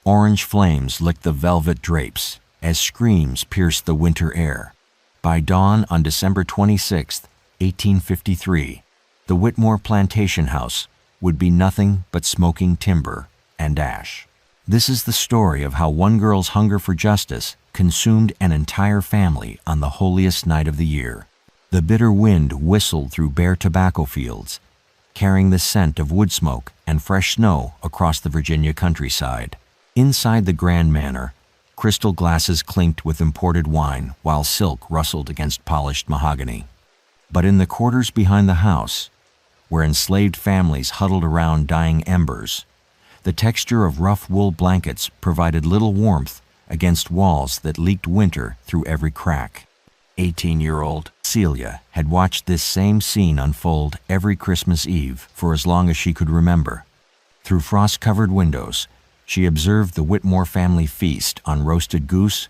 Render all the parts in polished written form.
Orange flames licked the velvet drapes as screams pierced the winter air. By dawn on December 26, 1853, the Whitmore plantation house would be nothing but smoking timber and ash. This is the story of how one girl's hunger for justice consumed an entire family on the holiest night of the year. The bitter wind whistled through bare tobacco fields, carrying the scent of wood smoke and fresh snow across the Virginia countryside. Inside the grand manor, crystal glasses clinked with imported wine while silk rustled against polished mahogany. But in the quarters behind the house, where enslaved families huddled around dying embers, the texture of rough wool blankets provided little warmth against walls that leaked winter through every crack. 18-year-old Celia had watched this same scene unfold every Christmas Eve for as long as she could remember. Through frost-covered windows, she observed the Whitmore family feast on roasted goose,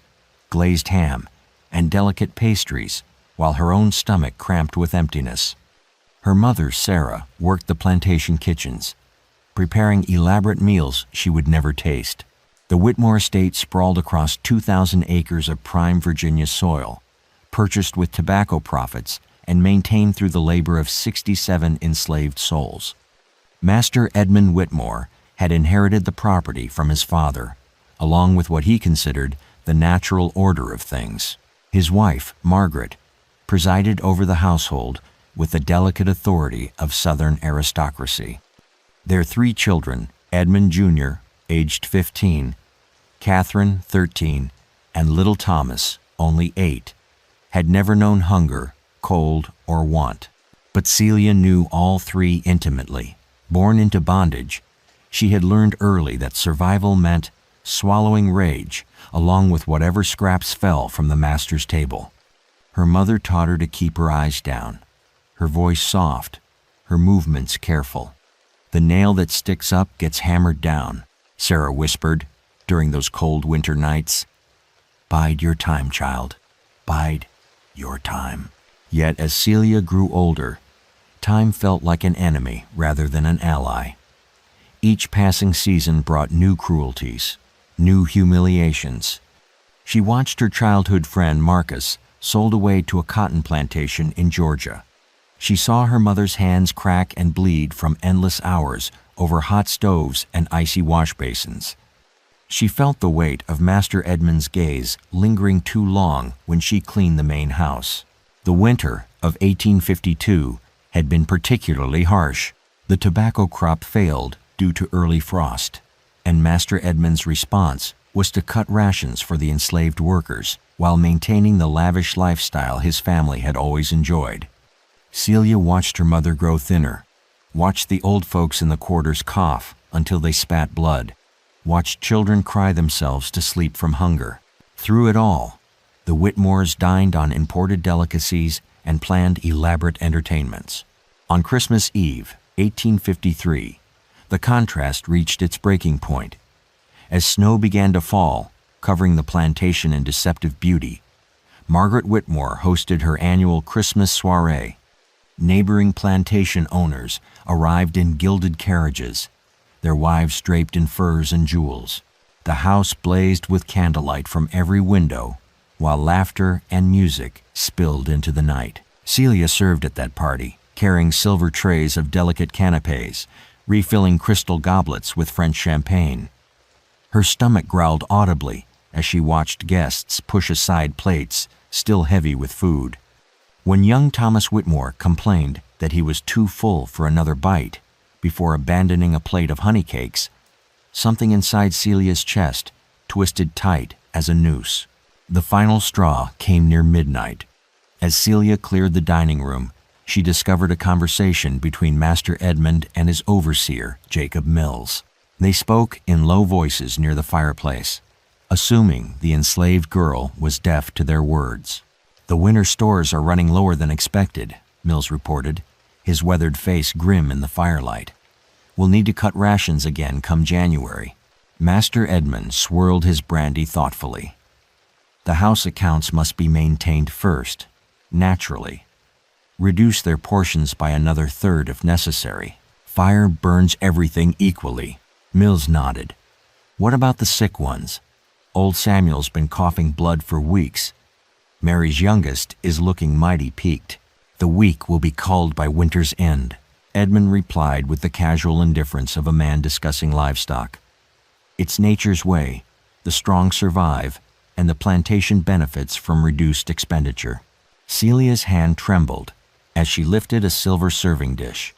glazed ham, and delicate pastries, while her own stomach cramped with emptiness. Her mother, Sarah, worked the plantation kitchens, preparing elaborate meals she would never taste. The Whitmore estate sprawled across 2,000 acres of prime Virginia soil, purchased with tobacco profits and maintained through the labor of 67 enslaved souls. Master Edmund Whitmore had inherited the property from his father, along with what he considered the natural order of things. His wife, Margaret, presided over the household with the delicate authority of Southern aristocracy. Their 3 children, Edmund Jr., aged 15, Catherine, 13, and little Thomas, only 8, had never known hunger, cold, or want. But Celia knew all 3 intimately. Born into bondage, she had learned early that survival meant swallowing rage along with whatever scraps fell from the master's table. Her mother taught her to keep her eyes down, her voice soft, her movements careful. "The nail that sticks up gets hammered down," Sarah whispered during those cold winter nights. "Bide your time, child. Bide your time." Yet as Celia grew older, time felt like an enemy rather than an ally. Each passing season brought new cruelties, new humiliations. She watched her childhood friend Marcus sold away to a cotton plantation in Georgia. She saw her mother's hands crack and bleed from endless hours over hot stoves and icy wash basins. She felt the weight of Master Edmund's gaze lingering too long when she cleaned the main house. The winter of 1852 had been particularly harsh. The tobacco crop failed due to early frost, and Master Edmund's response was to cut rations for the enslaved workers while maintaining the lavish lifestyle his family had always enjoyed. Celia watched her mother grow thinner, watched the old folks in the quarters cough until they spat blood, watched children cry themselves to sleep from hunger. Through it all, the Whitmores dined on imported delicacies and planned elaborate entertainments. On Christmas Eve, 1853, the contrast reached its breaking point. As snow began to fall, covering the plantation in deceptive beauty, Margaret Whitmore hosted her annual Christmas soiree. Neighboring plantation owners arrived in gilded carriages, their wives draped in furs and jewels. The house blazed with candlelight from every window, while laughter and music spilled into the night. Celia served at that party, carrying silver trays of delicate canapes, refilling crystal goblets with French champagne. Her stomach growled audibly as she watched guests push aside plates still heavy with food. When young Thomas Whitmore complained that he was too full for another bite before abandoning a plate of honey cakes, something inside Celia's chest twisted tight as a noose. The final straw came near midnight. As Celia cleared the dining room, she discovered a conversation between Master Edmund and his overseer, Jacob Mills. They spoke in low voices near the fireplace, assuming the enslaved girl was deaf to their words. "The winter stores are running lower than expected," Mills reported, his weathered face grim in the firelight. "We'll need to cut rations again come January." Master Edmund swirled his brandy thoughtfully. "The house accounts must be maintained first, naturally. Reduce their portions by another third if necessary. Fire burns everything equally." Mills nodded. What about the sick ones? Old Samuel's been coughing blood for weeks. Mary's youngest is looking mighty peaked. The weak will be culled by winter's end, Edmund replied with the casual indifference of a man discussing livestock. It's nature's way. The strong survive, and the plantation benefits from reduced expenditure. Celia's hand trembled as she lifted a silver serving dish.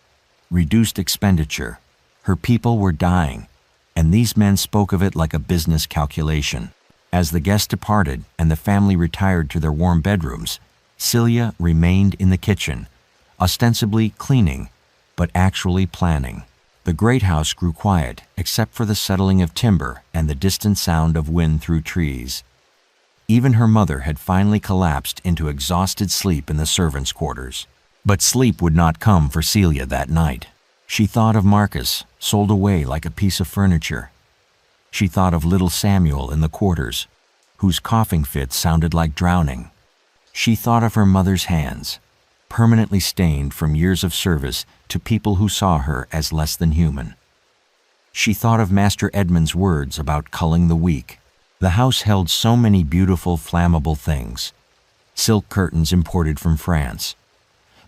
Reduced expenditure. Her people were dying, and these men spoke of it like a business calculation. As the guests departed and the family retired to their warm bedrooms, Celia remained in the kitchen, ostensibly cleaning, but actually planning. The great house grew quiet except for the settling of timber and the distant sound of wind through trees. Even her mother had finally collapsed into exhausted sleep in the servants' quarters. But sleep would not come for Celia that night. She thought of Marcus, sold away like a piece of furniture. She thought of little Samuel in the quarters, whose coughing fits sounded like drowning. She thought of her mother's hands, permanently stained from years of service to people who saw her as less than human. She thought of Master Edmund's words about culling the weak. The house held so many beautiful, flammable things. Silk curtains imported from France.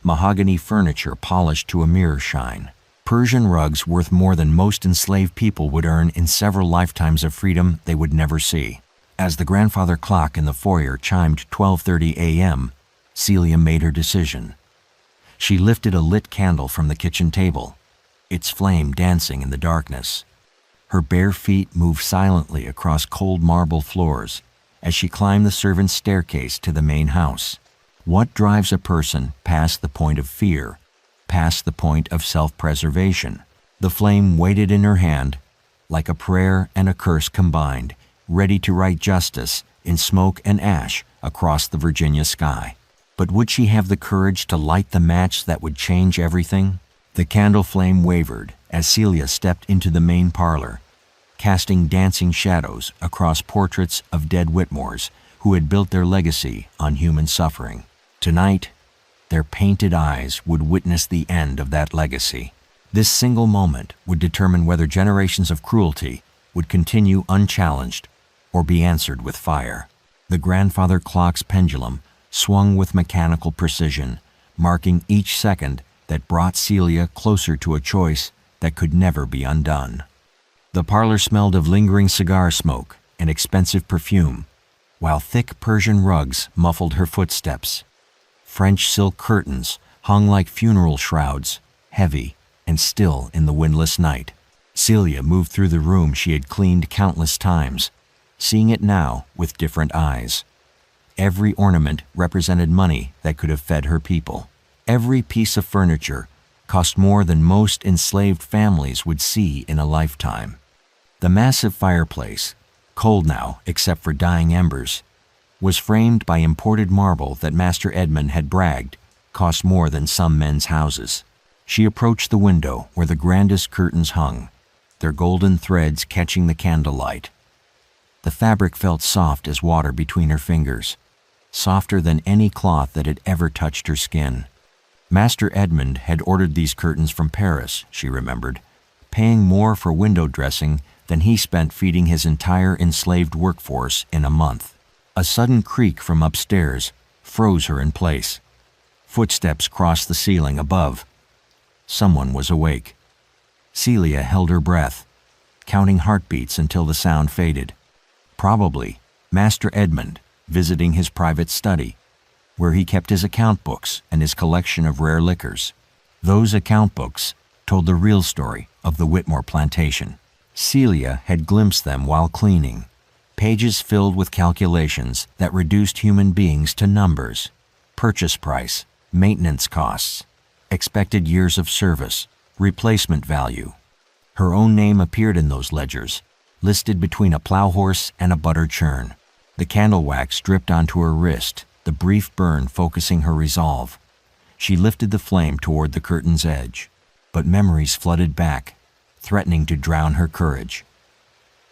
Mahogany furniture polished to a mirror shine. Persian rugs worth more than most enslaved people would earn in several lifetimes of freedom they would never see. As the grandfather clock in the foyer chimed 12:30 a.m., Celia made her decision. She lifted a lit candle from the kitchen table, its flame dancing in the darkness. Her bare feet moved silently across cold marble floors as she climbed the servants' staircase to the main house. What drives a person past the point of fear, past the point of self-preservation? The flame waited in her hand, like a prayer and a curse combined, ready to write justice in smoke and ash across the Virginia sky. But would she have the courage to light the match that would change everything? The candle flame wavered as Celia stepped into the main parlor, casting dancing shadows across portraits of dead Whitmores who had built their legacy on human suffering. Tonight, their painted eyes would witness the end of that legacy. This single moment would determine whether generations of cruelty would continue unchallenged or be answered with fire. The grandfather clock's pendulum swung with mechanical precision, marking each second that brought Celia closer to a choice that could never be undone. The parlor smelled of lingering cigar smoke and expensive perfume, while thick Persian rugs muffled her footsteps. French silk curtains hung like funeral shrouds, heavy and still in the windless night. Celia moved through the room she had cleaned countless times, seeing it now with different eyes. Every ornament represented money that could have fed her people. Every piece of furniture cost more than most enslaved families would see in a lifetime. The massive fireplace, cold now except for dying embers, was framed by imported marble that Master Edmund had bragged cost more than some men's houses. She approached the window where the grandest curtains hung, their golden threads catching the candlelight. The fabric felt soft as water between her fingers, softer than any cloth that had ever touched her skin. Master Edmund had ordered these curtains from Paris, she remembered, paying more for window dressing than he spent feeding his entire enslaved workforce in a month. A sudden creak from upstairs froze her in place. Footsteps crossed the ceiling above. Someone was awake. Celia held her breath, counting heartbeats until the sound faded. Probably Master Edmund, visiting his private study, where he kept his account books and his collection of rare liquors. Those account books told the real story of the Whitmore plantation. Celia had glimpsed them while cleaning, pages filled with calculations that reduced human beings to numbers: purchase price, maintenance costs, expected years of service, replacement value. Her own name appeared in those ledgers, listed between a plow horse and a butter churn. The candle wax dripped onto her wrist, the brief burn focusing her resolve. She lifted the flame toward the curtain's edge, but memories flooded back, threatening to drown her courage.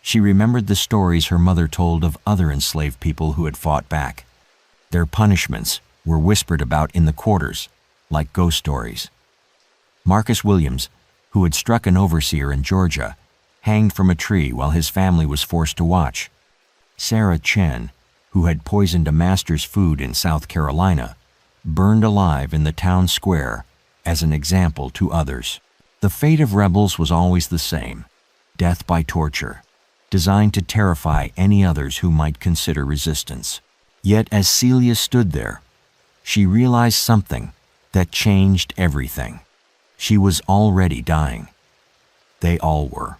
She remembered the stories her mother told of other enslaved people who had fought back. Their punishments were whispered about in the quarters, like ghost stories. Marcus Williams, who had struck an overseer in Georgia, hanged from a tree while his family was forced to watch. Sarah Chen, who had poisoned a master's food in South Carolina, burned alive in the town square as an example to others. The fate of rebels was always the same: death by torture, designed to terrify any others who might consider resistance. Yet as Celia stood there, she realized something that changed everything. She was already dying. They all were.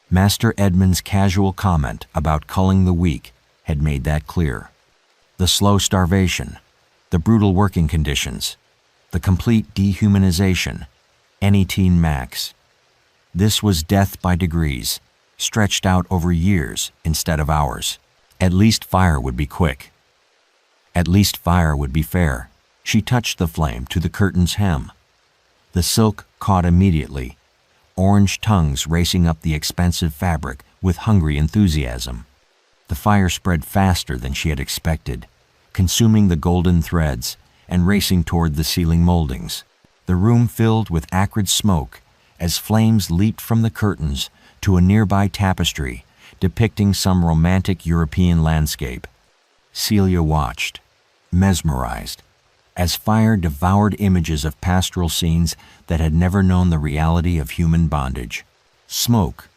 Master Edmund's casual comment about culling the weak had made that clear. The slow starvation, the brutal working conditions, the complete dehumanization, NET max. This was death by degrees, stretched out over years instead of hours. At least fire would be quick. At least fire would be fair. She touched the flame to the curtain's hem. The silk caught immediately, orange tongues racing up the expensive fabric with hungry enthusiasm. The fire spread faster than she had expected, consuming the golden threads and racing toward the ceiling moldings. The room filled with acrid smoke as flames leaped from the curtains to a nearby tapestry depicting some romantic European landscape. Celia watched, mesmerized, as fire devoured images of pastoral scenes that had never known the reality of human bondage. Smoke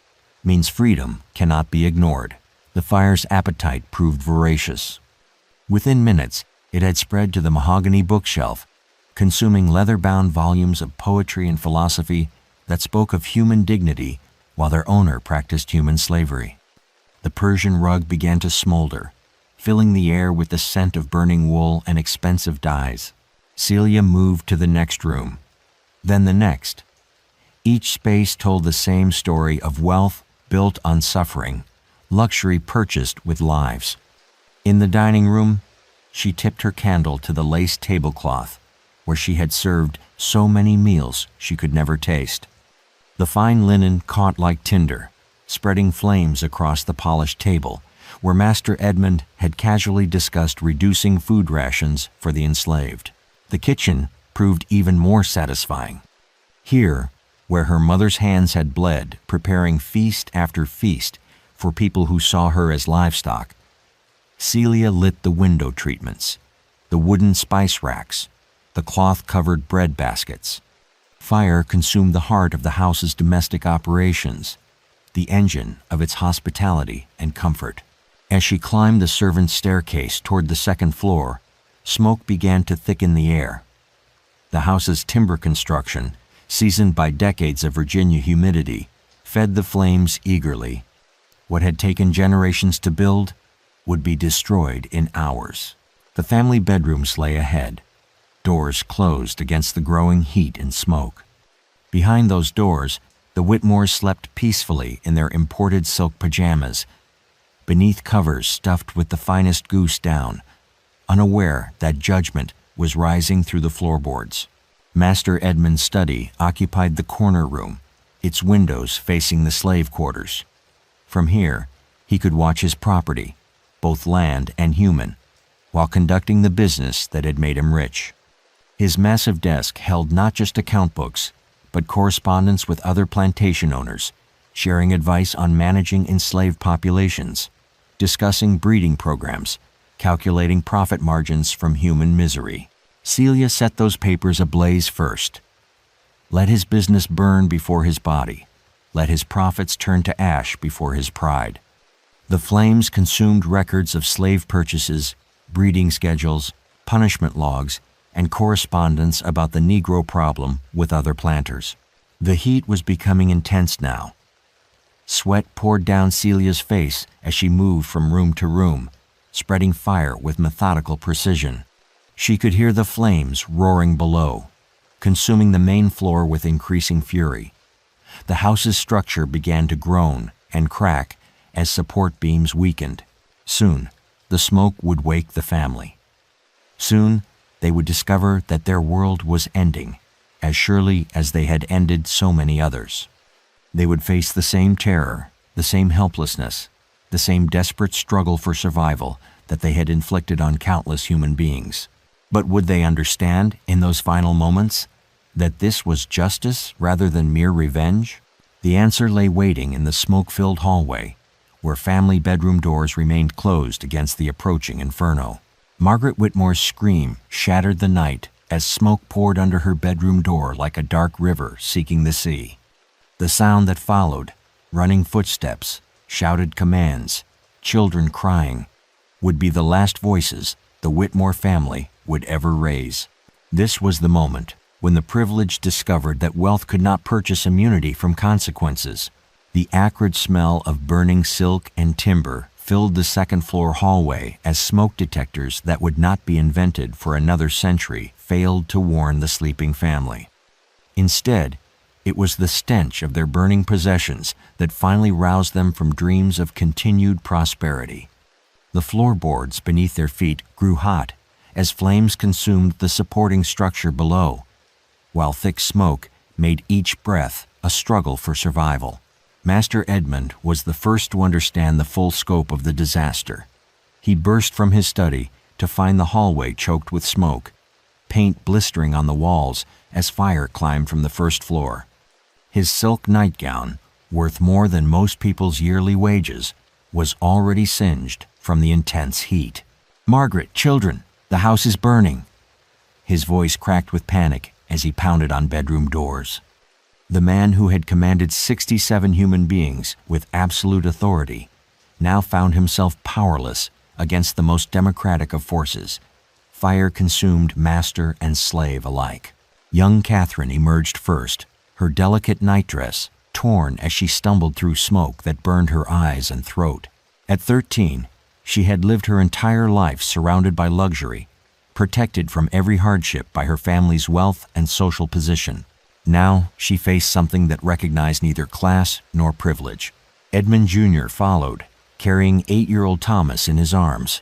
means freedom cannot be ignored. The fire's appetite proved voracious. Within minutes, it had spread to the mahogany bookshelf, consuming leather-bound volumes of poetry and philosophy that spoke of human dignity while their owner practiced human slavery. The Persian rug began to smolder, filling the air with the scent of burning wool and expensive dyes. Celia moved to the next room, then the next. Each space told the same story of wealth built on suffering, luxury purchased with lives. In the dining room, she tipped her candle to the lace tablecloth, where she had served so many meals she could never taste. The fine linen caught like tinder, spreading flames across the polished table, where Master Edmund had casually discussed reducing food rations for the enslaved. The kitchen proved even more satisfying. Here, where her mother's hands had bled, preparing feast after feast for people who saw her as livestock, Celia lit the window treatments, the wooden spice racks, the cloth-covered bread baskets. Fire consumed the heart of the house's domestic operations, the engine of its hospitality and comfort. As she climbed the servants' staircase toward the second floor, smoke began to thicken the air. The house's timber construction, seasoned by decades of Virginia humidity, fed the flames eagerly. What had taken generations to build would be destroyed in hours. The family bedrooms lay ahead, doors closed against the growing heat and smoke. Behind those doors, the Whitmores slept peacefully in their imported silk pajamas, beneath covers stuffed with the finest goose down, unaware that judgment was rising through the floorboards. Master Edmund's study occupied the corner room, its windows facing the slave quarters. From here, he could watch his property, both land and human, while conducting the business that had made him rich. His massive desk held not just account books, but correspondence with other plantation owners, sharing advice on managing enslaved populations, discussing breeding programs, calculating profit margins from human misery. Celia set those papers ablaze first. Let his business burn before his body. Let his profits turn to ash before his pride. The flames consumed records of slave purchases, breeding schedules, punishment logs, and correspondence about the Negro problem with other planters. The heat was becoming intense now. Sweat poured down Celia's face as she moved from room to room, spreading fire with methodical precision. She could hear the flames roaring below, consuming the main floor with increasing fury. The house's structure began to groan and crack as support beams weakened. Soon, the smoke would wake the family. Soon, they would discover that their world was ending, as surely as they had ended so many others. They would face the same terror, the same helplessness, the same desperate struggle for survival that they had inflicted on countless human beings. But would they understand, in those final moments, that this was justice rather than mere revenge? The answer lay waiting in the smoke-filled hallway, where family bedroom doors remained closed against the approaching inferno. Margaret Whitmore's scream shattered the night as smoke poured under her bedroom door like a dark river seeking the sea. The sound that followed, running footsteps, shouted commands, children crying, would be the last voices the Whitmore family would ever raise. This was the moment when the privileged discovered that wealth could not purchase immunity from consequences. The acrid smell of burning silk and timber filled the second-floor hallway as smoke detectors that would not be invented for another century failed to warn the sleeping family. Instead, it was the stench of their burning possessions that finally roused them from dreams of continued prosperity. The floorboards beneath their feet grew hot as flames consumed the supporting structure below, while thick smoke made each breath a struggle for survival. Master Edmund was the first to understand the full scope of the disaster. He burst from his study to find the hallway choked with smoke, paint blistering on the walls as fire climbed from the first floor. His silk nightgown, worth more than most people's yearly wages, was already singed from the intense heat. "Margaret, children, the house is burning." His voice cracked with panic as he pounded on bedroom doors. The man who had commanded 67 human beings with absolute authority now found himself powerless against the most democratic of forces. Fire consumed master and slave alike. Young Catherine emerged first, her delicate nightdress torn as she stumbled through smoke that burned her eyes and throat. At 13, she had lived her entire life surrounded by luxury, protected from every hardship by her family's wealth and social position. Now she faced something that recognized neither class nor privilege. Edmund Jr. followed, carrying 8-year-old Thomas in his arms.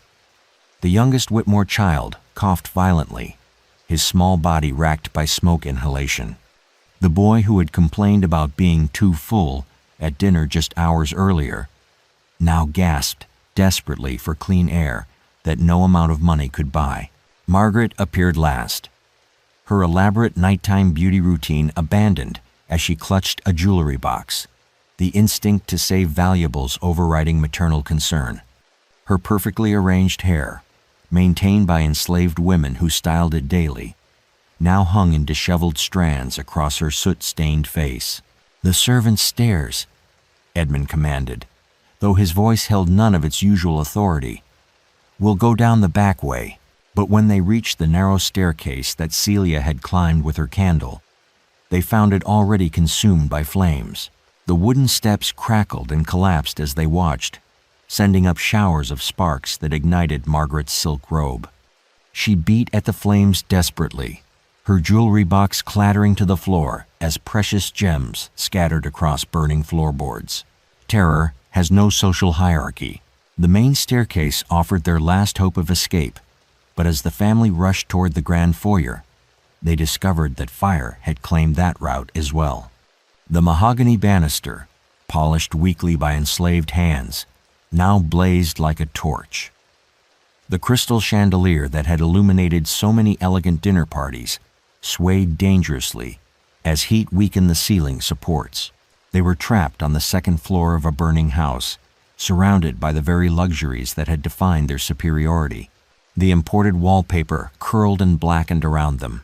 The youngest Whitmore child coughed violently, his small body racked by smoke inhalation. The boy who had complained about being too full at dinner just hours earlier now gasped desperately for clean air that no amount of money could buy. Margaret appeared last, her elaborate nighttime beauty routine abandoned as she clutched a jewelry box, the instinct to save valuables overriding maternal concern. Her perfectly arranged hair, maintained by enslaved women who styled it daily, now hung in disheveled strands across her soot-stained face. "The servants' stairs," Edmund commanded, though his voice held none of its usual authority. "We'll go down the back way." But when they reached the narrow staircase that Celia had climbed with her candle, they found it already consumed by flames. The wooden steps crackled and collapsed as they watched, sending up showers of sparks that ignited Margaret's silk robe. She beat at the flames desperately, her jewelry box clattering to the floor as precious gems scattered across burning floorboards. Terror has no social hierarchy. The main staircase offered their last hope of escape, but as the family rushed toward the grand foyer, they discovered that fire had claimed that route as well. The mahogany banister, polished weakly by enslaved hands, now blazed like a torch. The crystal chandelier that had illuminated so many elegant dinner parties swayed dangerously as heat weakened the ceiling supports. They were trapped on the second floor of a burning house, surrounded by the very luxuries that had defined their superiority. The imported wallpaper curled and blackened around them.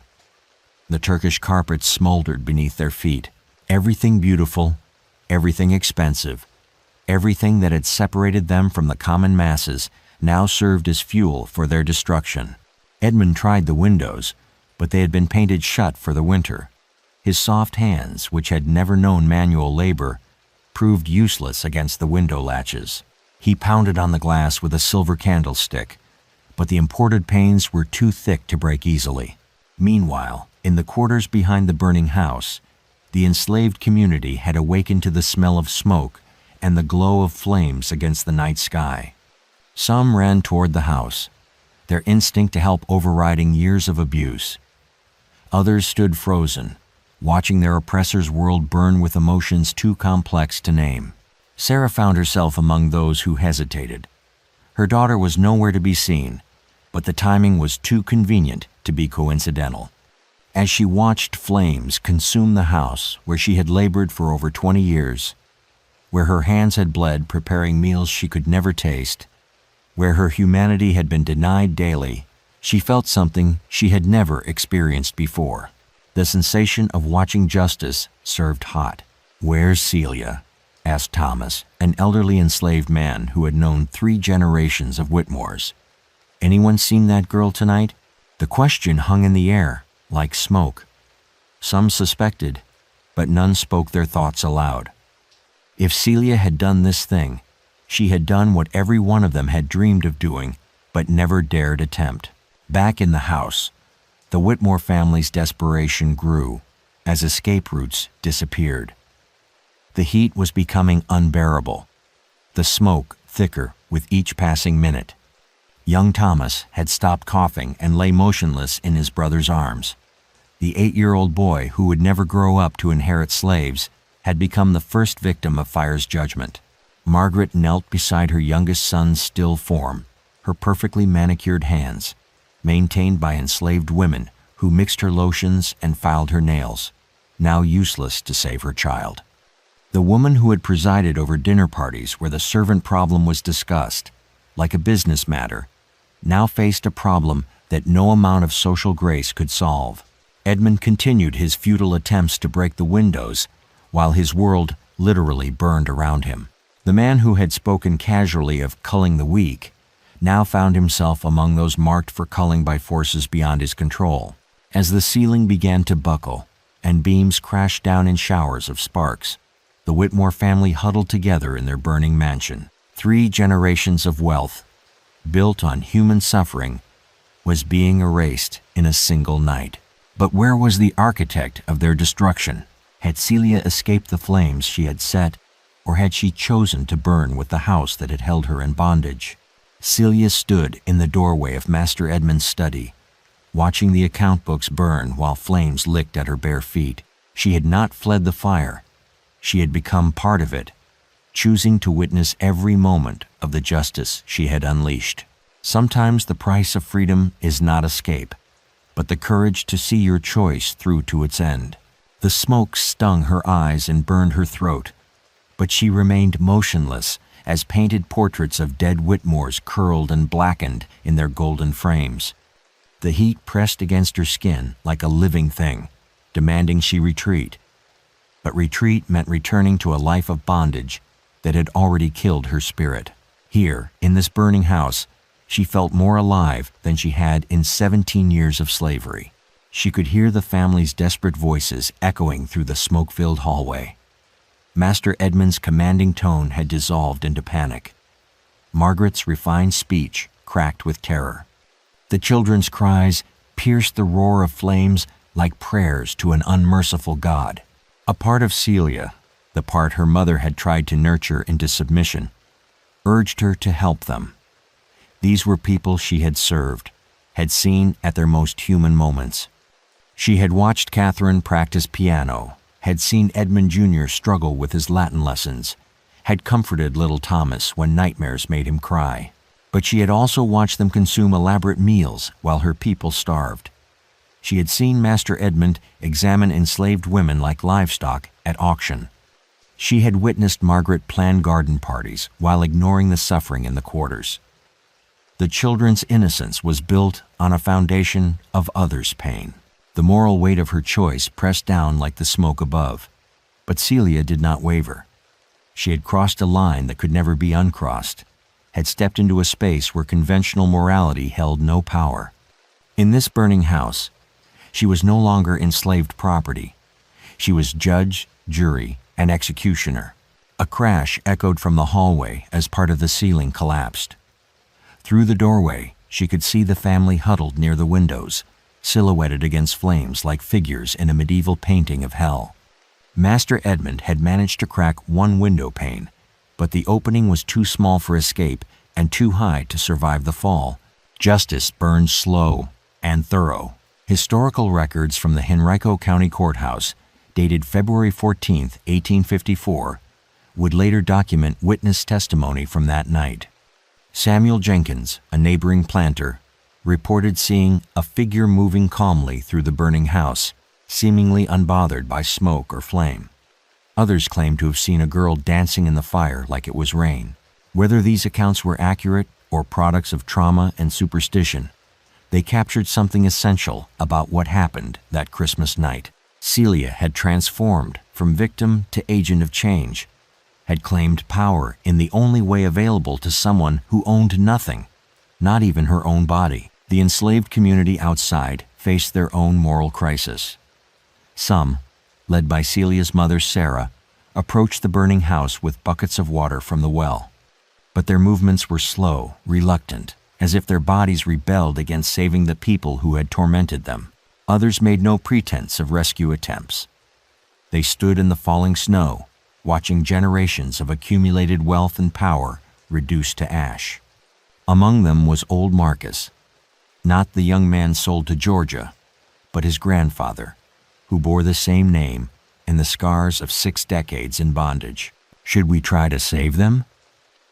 The Turkish carpets smoldered beneath their feet. Everything beautiful, everything expensive, everything that had separated them from the common masses now served as fuel for their destruction. Edmund tried the windows, but they had been painted shut for the winter. His soft hands, which had never known manual labor, proved useless against the window latches. He pounded on the glass with a silver candlestick, but the imported panes were too thick to break easily. Meanwhile, in the quarters behind the burning house, the enslaved community had awakened to the smell of smoke and the glow of flames against the night sky. Some ran toward the house, their instinct to help overriding years of abuse. Others stood frozen, watching their oppressor's world burn with emotions too complex to name. Sarah found herself among those who hesitated. Her daughter was nowhere to be seen, but the timing was too convenient to be coincidental. As she watched flames consume the house where she had labored for over 20 years, where her hands had bled preparing meals she could never taste, where her humanity had been denied daily, she felt something she had never experienced before. The sensation of watching justice served hot. "Where's Celia?" asked Thomas, an elderly enslaved man who had known 3 generations of Whitmores. "Anyone seen that girl tonight?" The question hung in the air, like smoke. Some suspected, but none spoke their thoughts aloud. If Celia had done this thing, she had done what every one of them had dreamed of doing, but never dared attempt. Back in the house, the Whitmore family's desperation grew as escape routes disappeared. The heat was becoming unbearable, the smoke thicker with each passing minute. Young Thomas had stopped coughing and lay motionless in his brother's arms. The 8-year-old boy who would never grow up to inherit slaves had become the first victim of fire's judgment. Margaret knelt beside her youngest son's still form, her perfectly manicured hands, maintained by enslaved women who mixed her lotions and filed her nails, now useless to save her child. The woman who had presided over dinner parties where the servant problem was discussed, like a business matter, now faced a problem that no amount of social grace could solve. Edmund continued his futile attempts to break the windows while his world literally burned around him. The man who had spoken casually of culling the weak now found himself among those marked for culling by forces beyond his control. As the ceiling began to buckle and beams crashed down in showers of sparks, the Whitmore family huddled together in their burning mansion. 3 generations of wealth, built on human suffering, was being erased in a single night. But where was the architect of their destruction? Had Celia escaped the flames she had set, or had she chosen to burn with the house that had held her in bondage? Celia stood in the doorway of Master Edmund's study, watching the account books burn while flames licked at her bare feet. She had not fled the fire. She had become part of it, choosing to witness every moment of the justice she had unleashed. Sometimes the price of freedom is not escape, but the courage to see your choice through to its end. The smoke stung her eyes and burned her throat, but she remained motionless as painted portraits of dead Whitmores curled and blackened in their golden frames. The heat pressed against her skin like a living thing, demanding she retreat. But retreat meant returning to a life of bondage that had already killed her spirit. Here, in this burning house, she felt more alive than she had in 17 years of slavery. She could hear the family's desperate voices echoing through the smoke-filled hallway. Master Edmund's commanding tone had dissolved into panic. Margaret's refined speech cracked with terror. The children's cries pierced the roar of flames like prayers to an unmerciful God. A part of Celia, the part her mother had tried to nurture into submission, urged her to help them. These were people she had served, had seen at their most human moments. She had watched Catherine practice piano, had seen Edmund Jr. struggle with his Latin lessons, had comforted little Thomas when nightmares made him cry. But she had also watched them consume elaborate meals while her people starved. She had seen Master Edmund examine enslaved women like livestock at auction. She had witnessed Margaret plan garden parties while ignoring the suffering in the quarters. The children's innocence was built on a foundation of others' pain. The moral weight of her choice pressed down like the smoke above. But Celia did not waver. She had crossed a line that could never be uncrossed, had stepped into a space where conventional morality held no power. In this burning house, she was no longer enslaved property. She was judge, jury, and executioner. A crash echoed from the hallway as part of the ceiling collapsed. Through the doorway, she could see the family huddled near the windows, silhouetted against flames like figures in a medieval painting of hell. Master Edmund had managed to crack one window pane, but the opening was too small for escape and too high to survive the fall. Justice burned slow and thorough. Historical records from the Henrico County Courthouse, dated February 14, 1854, would later document witness testimony from that night. Samuel Jenkins, a neighboring planter, reported seeing a figure moving calmly through the burning house, seemingly unbothered by smoke or flame. Others claimed to have seen a girl dancing in the fire like it was rain. Whether these accounts were accurate or products of trauma and superstition, they captured something essential about what happened that Christmas night. Celia had transformed from victim to agent of change, had claimed power in the only way available to someone who owned nothing, not even her own body. The enslaved community outside faced their own moral crisis. Some, led by Celia's mother Sarah, approached the burning house with buckets of water from the well. But their movements were slow, reluctant, as if their bodies rebelled against saving the people who had tormented them. Others made no pretense of rescue attempts. They stood in the falling snow, watching generations of accumulated wealth and power reduced to ash. Among them was old Marcus, not the young man sold to Georgia, but his grandfather, who bore the same name and the scars of 6 decades in bondage. "Should we try to save them?"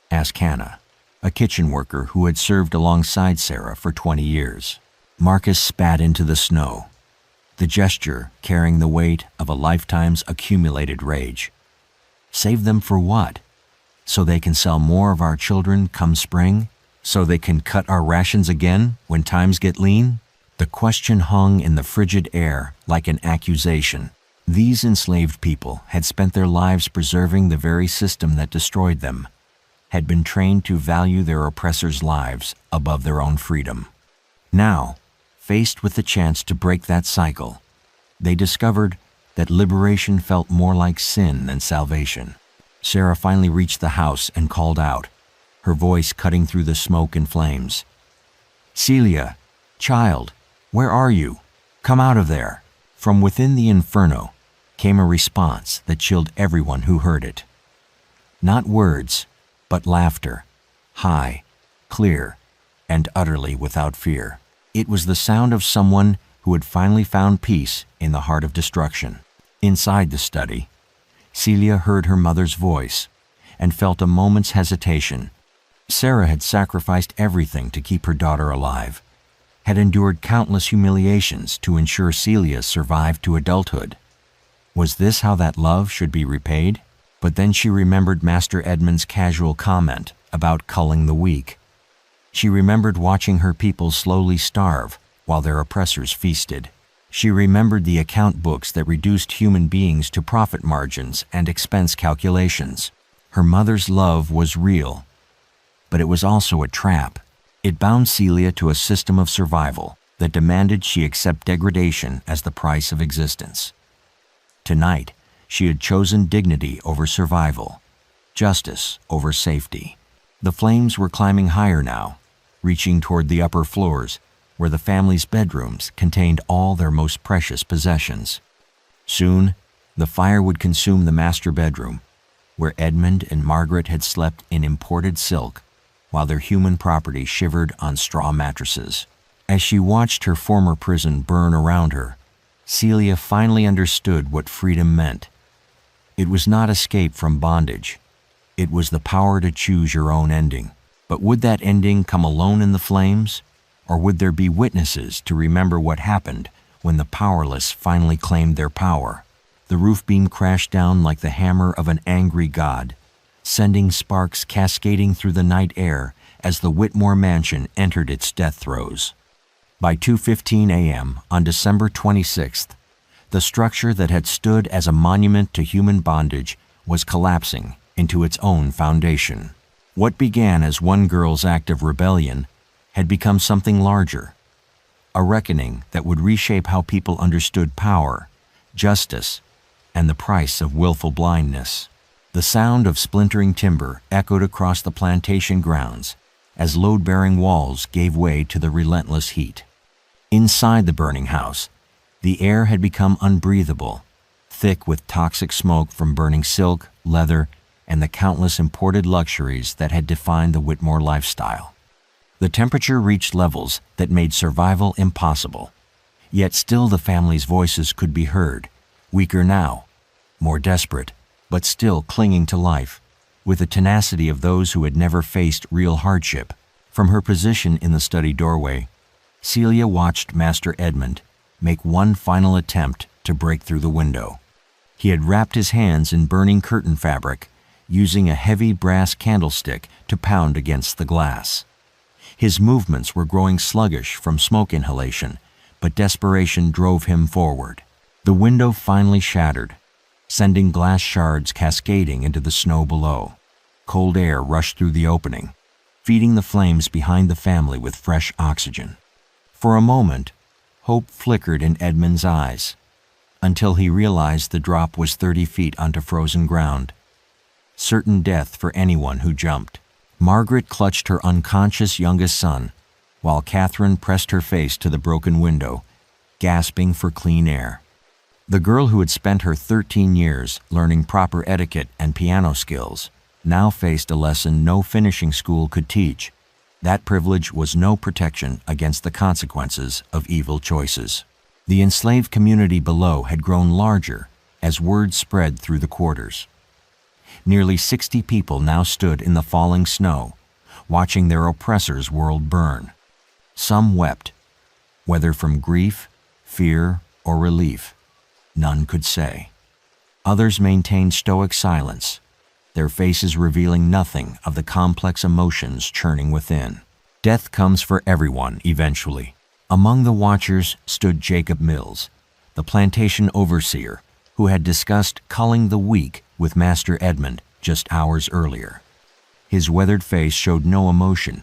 asked Hannah, a kitchen worker who had served alongside Sarah for 20 years. Marcus spat into the snow, the gesture carrying the weight of a lifetime's accumulated rage. "Save them for what? So they can sell more of our children come spring? So they can cut our rations again when times get lean?" The question hung in the frigid air like an accusation. These enslaved people had spent their lives preserving the very system that destroyed them, had been trained to value their oppressors' lives above their own freedom. Now, faced with the chance to break that cycle, they discovered that liberation felt more like sin than salvation. Sarah finally reached the house and called out, her voice cutting through the smoke and flames. "Celia, child, where are you? Come out of there." From within the inferno came a response that chilled everyone who heard it. Not words, but laughter, high, clear, and utterly without fear. It was the sound of someone who had finally found peace in the heart of destruction. Inside the study, Celia heard her mother's voice and felt a moment's hesitation. Sarah had sacrificed everything to keep her daughter alive, had endured countless humiliations to ensure Celia survived to adulthood. Was this how that love should be repaid? But then she remembered Master Edmund's casual comment about culling the weak. She remembered watching her people slowly starve while their oppressors feasted. She remembered the account books that reduced human beings to profit margins and expense calculations. Her mother's love was real, but it was also a trap. It bound Celia to a system of survival that demanded she accept degradation as the price of existence. Tonight, she had chosen dignity over survival, justice over safety. The flames were climbing higher now, reaching toward the upper floors, where the family's bedrooms contained all their most precious possessions. Soon, the fire would consume the master bedroom, where Edmund and Margaret had slept in imported silk, while their human property shivered on straw mattresses. As she watched her former prison burn around her, Celia finally understood what freedom meant. It was not escape from bondage. It was the power to choose your own ending. But would that ending come alone in the flames? Or would there be witnesses to remember what happened when the powerless finally claimed their power? The roof beam crashed down like the hammer of an angry god, sending sparks cascading through the night air as the Whitmore mansion entered its death throes. By 2:15 a.m. on December 26th, the structure that had stood as a monument to human bondage was collapsing into its own foundation. What began as one girl's act of rebellion had become something larger, a reckoning that would reshape how people understood power, justice, and the price of willful blindness. The sound of splintering timber echoed across the plantation grounds as load-bearing walls gave way to the relentless heat. Inside the burning house, the air had become unbreathable, thick with toxic smoke from burning silk, leather, and the countless imported luxuries that had defined the Whitmore lifestyle. The temperature reached levels that made survival impossible, yet still the family's voices could be heard, weaker now, more desperate, but still clinging to life, with the tenacity of those who had never faced real hardship. From her position in the study doorway, Celia watched Master Edmund make one final attempt to break through the window. He had wrapped his hands in burning curtain fabric, using a heavy brass candlestick to pound against the glass. His movements were growing sluggish from smoke inhalation, but desperation drove him forward. The window finally shattered, sending glass shards cascading into the snow below. Cold air rushed through the opening, feeding the flames behind the family with fresh oxygen. For a moment, hope flickered in Edmund's eyes, until he realized the drop was 30 feet onto frozen ground. Certain death for anyone who jumped. Margaret clutched her unconscious youngest son, while Catherine pressed her face to the broken window, gasping for clean air. The girl who had spent her 13 years learning proper etiquette and piano skills now faced a lesson no finishing school could teach. That privilege was no protection against the consequences of evil choices. The enslaved community below had grown larger as word spread through the quarters. Nearly 60 people now stood in the falling snow, watching their oppressor's world burn. Some wept, whether from grief, fear, or relief. None could say. Others maintained stoic silence, their faces revealing nothing of the complex emotions churning within. Death comes for everyone eventually. Among the watchers stood Jacob Mills, the plantation overseer who had discussed culling the weak with Master Edmund just hours earlier. His weathered face showed no emotion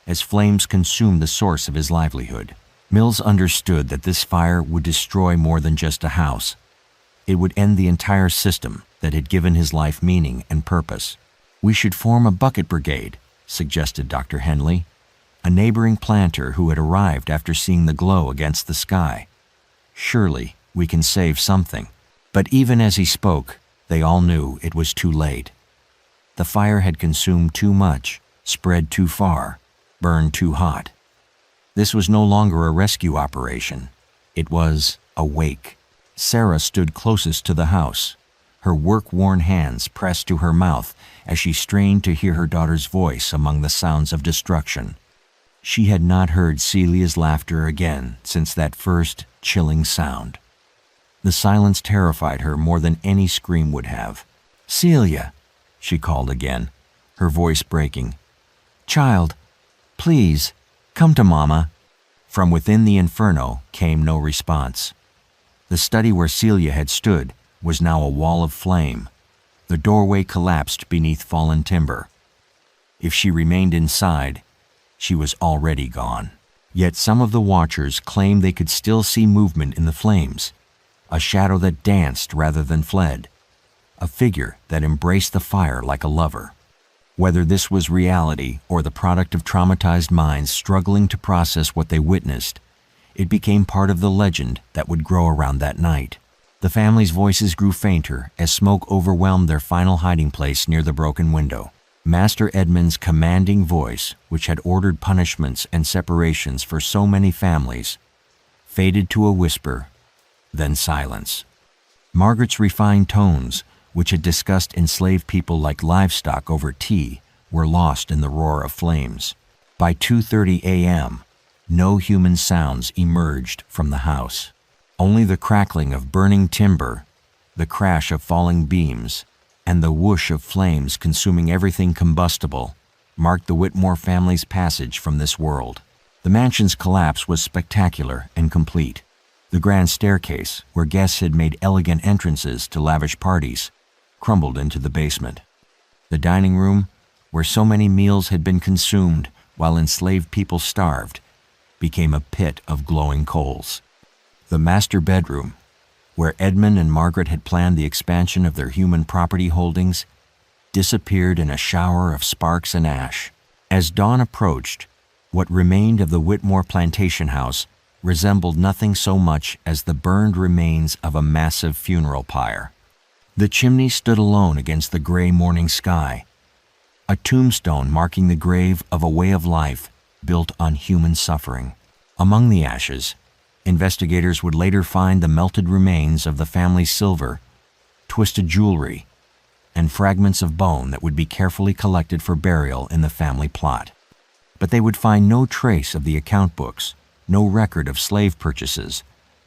as flames consumed the source of his livelihood. Mills understood that this fire would destroy more than just a house. It would end the entire system that had given his life meaning and purpose. "We should form a bucket brigade," suggested Dr. Henley, a neighboring planter who had arrived after seeing the glow against the sky. "Surely we can save something." But even as he spoke, they all knew it was too late. The fire had consumed too much, spread too far, burned too hot. This was no longer a rescue operation. It was a wake. Sarah stood closest to the house, her work-worn hands pressed to her mouth as she strained to hear her daughter's voice among the sounds of destruction. She had not heard Celia's laughter again since that first chilling sound. The silence terrified her more than any scream would have. "Celia," she called again, her voice breaking. "Child, please, come to Mama." From within the inferno came no response. The study where Celia had stood was now a wall of flame. The doorway collapsed beneath fallen timber. If she remained inside, she was already gone. Yet some of the watchers claimed they could still see movement in the flames, a shadow that danced rather than fled, a figure that embraced the fire like a lover. Whether this was reality or the product of traumatized minds struggling to process what they witnessed, it became part of the legend that would grow around that night. The family's voices grew fainter as smoke overwhelmed their final hiding place near the broken window. Master Edmund's commanding voice, which had ordered punishments and separations for so many families, faded to a whisper, then silence. Margaret's refined tones, which had discussed enslaved people like livestock over tea, were lost in the roar of flames. By 2:30 a.m., no human sounds emerged from the house. Only the crackling of burning timber, the crash of falling beams, and the whoosh of flames consuming everything combustible marked the Whitmore family's passage from this world. The mansion's collapse was spectacular and complete. The grand staircase, where guests had made elegant entrances to lavish parties, crumbled into the basement. The dining room, where so many meals had been consumed while enslaved people starved, became a pit of glowing coals. The master bedroom, where Edmund and Margaret had planned the expansion of their human property holdings, disappeared in a shower of sparks and ash. As dawn approached, what remained of the Whitmore plantation house resembled nothing so much as the burned remains of a massive funeral pyre. The chimney stood alone against the gray morning sky, a tombstone marking the grave of a way of life built on human suffering. Among the ashes, investigators would later find the melted remains of the family's silver, twisted jewelry, and fragments of bone that would be carefully collected for burial in the family plot. But they would find no trace of the account books no record of slave purchases,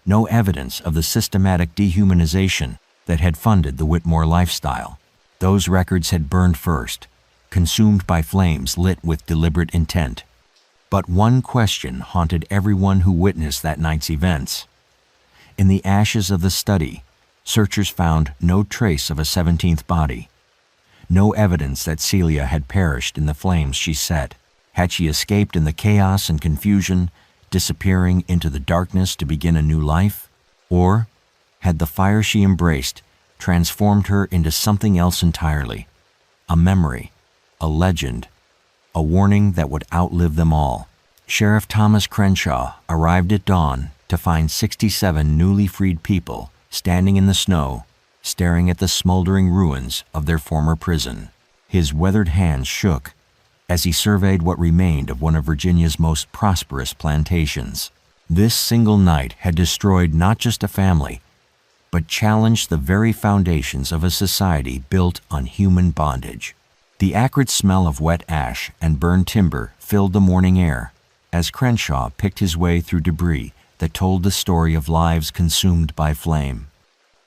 no evidence of the systematic dehumanization that had funded the Whitmore lifestyle. Those records had burned first, consumed by flames lit with deliberate intent. But one question haunted everyone who witnessed that night's events. In the ashes of the study, searchers found no trace of a 17th body, no evidence that Celia had perished in the flames she set. Had she escaped in the chaos and confusion, disappearing into the darkness to begin a new life? Or had the fire she embraced transformed her into something else entirely? A memory, a legend, a warning that would outlive them all. Sheriff Thomas Crenshaw arrived at dawn to find 67 newly freed people standing in the snow, staring at the smoldering ruins of their former prison. His weathered hands shook as he surveyed what remained of one of Virginia's most prosperous plantations. This single night had destroyed not just a family, but challenged the very foundations of a society built on human bondage. The acrid smell of wet ash and burned timber filled the morning air as Crenshaw picked his way through debris that told the story of lives consumed by flame.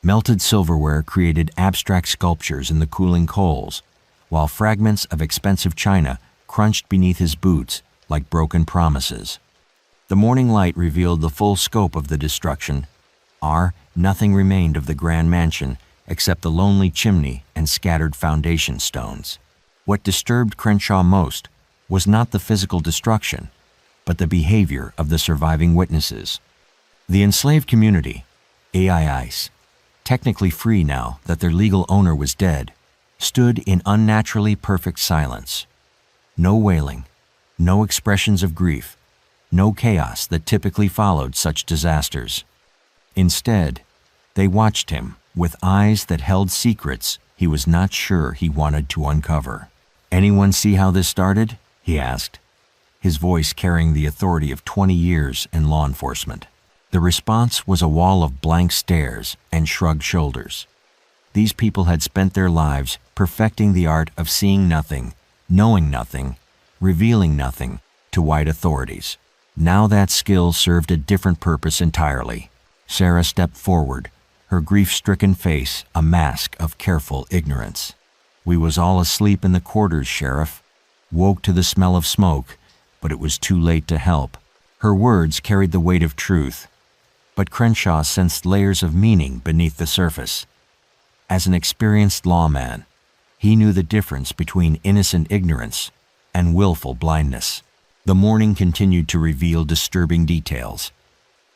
Melted silverware created abstract sculptures in the cooling coals, while fragments of expensive china crunched beneath his boots like broken promises. The morning light revealed the full scope of the destruction. Nothing remained of the grand mansion except the lonely chimney and scattered foundation stones. What disturbed Crenshaw most was not the physical destruction, but the behavior of the surviving witnesses. The enslaved community, AIIs, technically free now that their legal owner was dead, stood in unnaturally perfect silence. No wailing, no expressions of grief, no chaos that typically followed such disasters. Instead, they watched him with eyes that held secrets he was not sure he wanted to uncover. "Anyone see how this started?" he asked, his voice carrying the authority of 20 years in law enforcement. The response was a wall of blank stares and shrugged shoulders. These people had spent their lives perfecting the art of seeing nothing, knowing nothing, revealing nothing to white authorities. Now that skill served a different purpose entirely. Sarah stepped forward, her grief-stricken face a mask of careful ignorance. "We was all asleep in the quarters, Sheriff. Woke to the smell of smoke, but it was too late to help." Her words carried the weight of truth, but Crenshaw sensed layers of meaning beneath the surface. As an experienced lawman, he knew the difference between innocent ignorance and willful blindness. The morning continued to reveal disturbing details.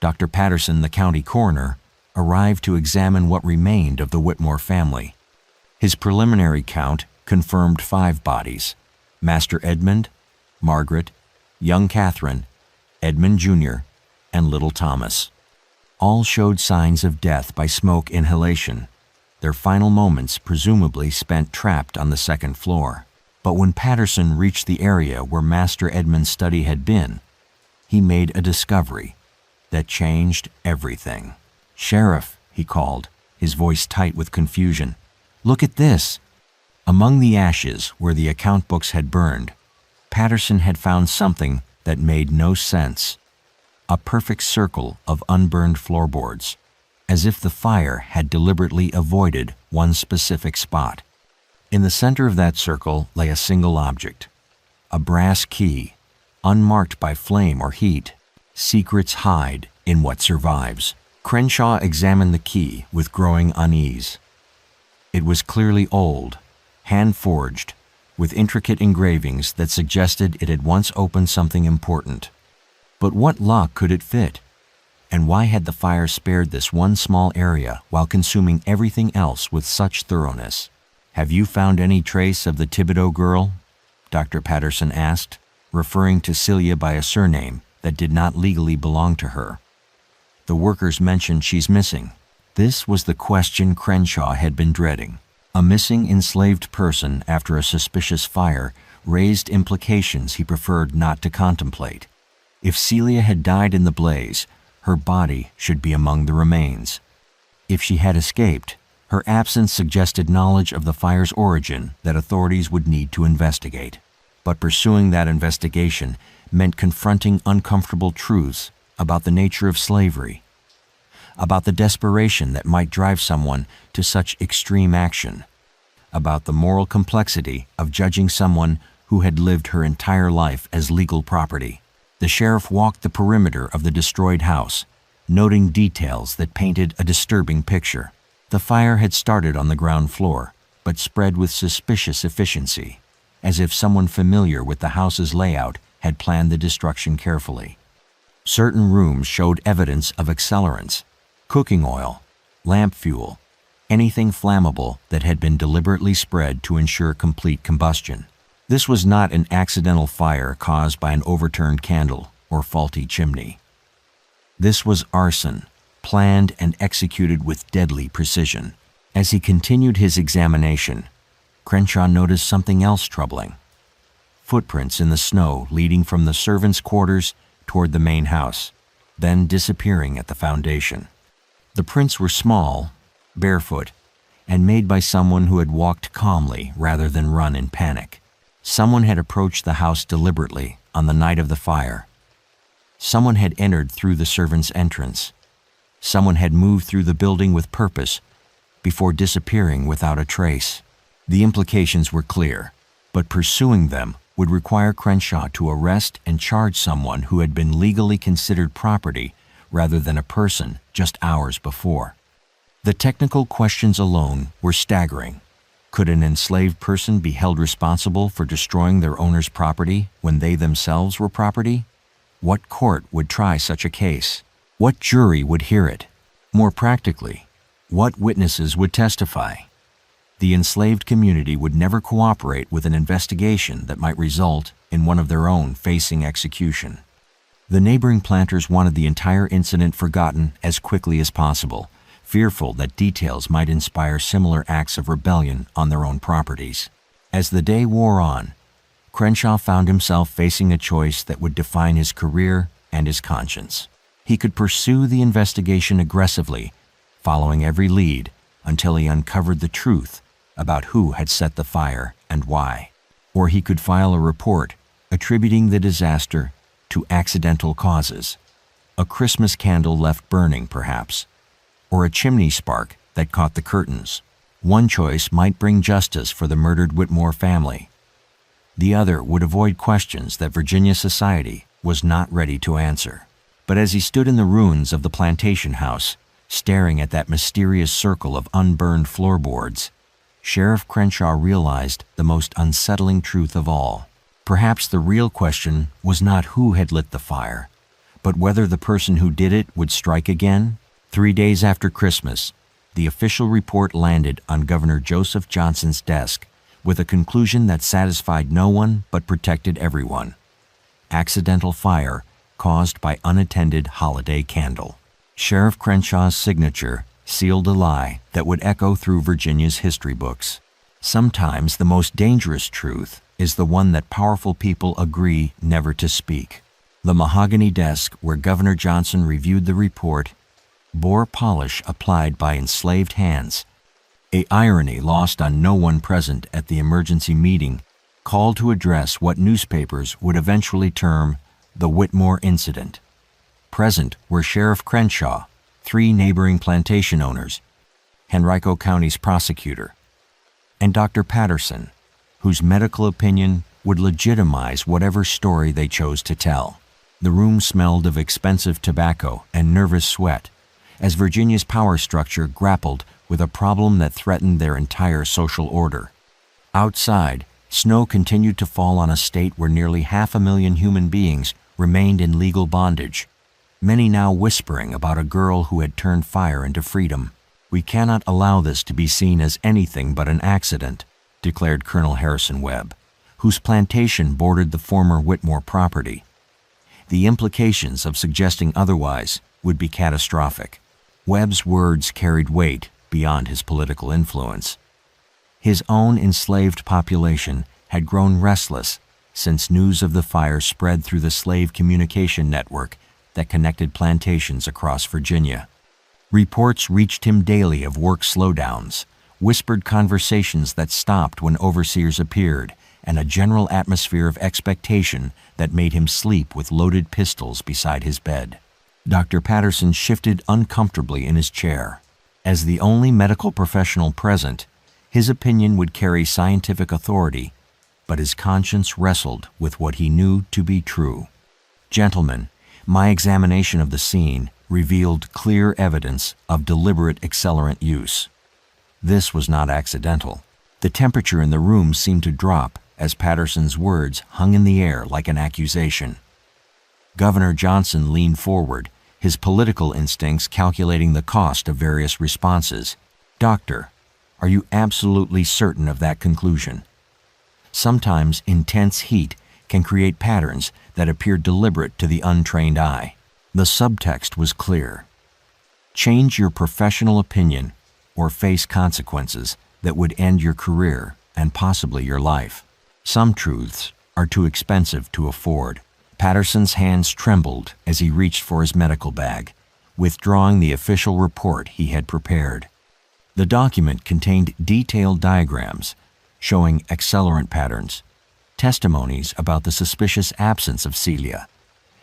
Dr. Patterson, the county coroner, arrived to examine what remained of the Whitmore family. His preliminary count confirmed 5 bodies: Master Edmund, Margaret, young Catherine, Edmund Jr., and little Thomas. All showed signs of death by smoke inhalation, their final moments presumably spent trapped on the second floor. But when Patterson reached the area where Master Edmund's study had been, he made a discovery that changed everything. "Sheriff," he called, his voice tight with confusion, "look at this." Among the ashes where the account books had burned, Patterson had found something that made no sense. A perfect circle of unburned floorboards, as if the fire had deliberately avoided one specific spot. In the center of that circle lay a single object, a brass key, unmarked by flame or heat. Secrets hide in what survives. Crenshaw examined the key with growing unease. It was clearly old, hand-forged, with intricate engravings that suggested it had once opened something important. But what lock could it fit? And why had the fire spared this one small area while consuming everything else with such thoroughness? "Have you found any trace of the Thibodeau girl?" Dr. Patterson asked, referring to Celia by a surname that did not legally belong to her. "The workers mentioned she's missing." This was the question Crenshaw had been dreading. A missing enslaved person after a suspicious fire raised implications he preferred not to contemplate. If Celia had died in the blaze, her body should be among the remains. If she had escaped, her absence suggested knowledge of the fire's origin that authorities would need to investigate. But pursuing that investigation meant confronting uncomfortable truths about the nature of slavery, about the desperation that might drive someone to such extreme action, about the moral complexity of judging someone who had lived her entire life as legal property. The sheriff walked the perimeter of the destroyed house, noting details that painted a disturbing picture. The fire had started on the ground floor, but spread with suspicious efficiency, as if someone familiar with the house's layout had planned the destruction carefully. Certain rooms showed evidence of accelerants, cooking oil, lamp fuel, anything flammable that had been deliberately spread to ensure complete combustion. This was not an accidental fire caused by an overturned candle or faulty chimney. This was arson, planned and executed with deadly precision. As he continued his examination, Crenshaw noticed something else troubling. Footprints in the snow leading from the servants' quarters toward the main house, then disappearing at the foundation. The prints were small, barefoot, and made by someone who had walked calmly rather than run in panic. Someone had approached the house deliberately on the night of the fire. Someone had entered through the servants' entrance. Someone had moved through the building with purpose before disappearing without a trace. The implications were clear, but pursuing them would require Crenshaw to arrest and charge someone who had been legally considered property rather than a person just hours before. The technical questions alone were staggering. Could an enslaved person be held responsible for destroying their owner's property when they themselves were property? What court would try such a case? What jury would hear it? More practically, what witnesses would testify? The enslaved community would never cooperate with an investigation that might result in one of their own facing execution. The neighboring planters wanted the entire incident forgotten as quickly as possible, fearful that details might inspire similar acts of rebellion on their own properties. As the day wore on, Crenshaw found himself facing a choice that would define his career and his conscience. He could pursue the investigation aggressively, following every lead until he uncovered the truth about who had set the fire and why. Or he could file a report attributing the disaster to accidental causes, a Christmas candle left burning perhaps, or a chimney spark that caught the curtains. One choice might bring justice for the murdered Whitmore family. The other would avoid questions that Virginia society was not ready to answer. But as he stood in the ruins of the plantation house, staring at that mysterious circle of unburned floorboards, Sheriff Crenshaw realized the most unsettling truth of all. Perhaps the real question was not who had lit the fire, but whether the person who did it would strike again. 3 days after Christmas, the official report landed on Governor Joseph Johnson's desk with a conclusion that satisfied no one but protected everyone. Accidental fire caused by unattended holiday candle. Sheriff Crenshaw's signature sealed a lie that would echo through Virginia's history books. Sometimes the most dangerous truth is the one that powerful people agree never to speak. The mahogany desk where Governor Johnson reviewed the report bore polish applied by enslaved hands, a irony lost on no one present at the emergency meeting called to address what newspapers would eventually term the Whitmore incident. Present were Sheriff Crenshaw, 3 neighboring plantation owners, Henrico County's prosecutor, and Dr. Patterson, whose medical opinion would legitimize whatever story they chose to tell. The room smelled of expensive tobacco and nervous sweat, as Virginia's power structure grappled with a problem that threatened their entire social order. Outside, snow continued to fall on a state where nearly 500,000 human beings remained in legal bondage, many now whispering about a girl who had turned fire into freedom. "We cannot allow this to be seen as anything but an accident," declared Colonel Harrison Webb, whose plantation bordered the former Whitmore property. The implications of suggesting otherwise would be catastrophic. Webb's words carried weight beyond his political influence. His own enslaved population had grown restless since news of the fire spread through the slave communication network that connected plantations across Virginia. Reports reached him daily of work slowdowns, whispered conversations that stopped when overseers appeared, and a general atmosphere of expectation that made him sleep with loaded pistols beside his bed. Dr. Patterson shifted uncomfortably in his chair. As the only medical professional present, his opinion would carry scientific authority, but his conscience wrestled with what he knew to be true. Gentlemen, my examination of the scene revealed clear evidence of deliberate accelerant use. This was not accidental. The temperature in the room seemed to drop as Patterson's words hung in the air like an accusation. Governor Johnson leaned forward, his political instincts calculating the cost of various responses. Doctor, are you absolutely certain of that conclusion? Sometimes intense heat can create patterns that appear deliberate to the untrained eye. The subtext was clear. Change your professional opinion or face consequences that would end your career and possibly your life. Some truths are too expensive to afford. Patterson's hands trembled as he reached for his medical bag, withdrawing the official report he had prepared. The document contained detailed diagrams showing accelerant patterns, testimonies about the suspicious absence of cilia,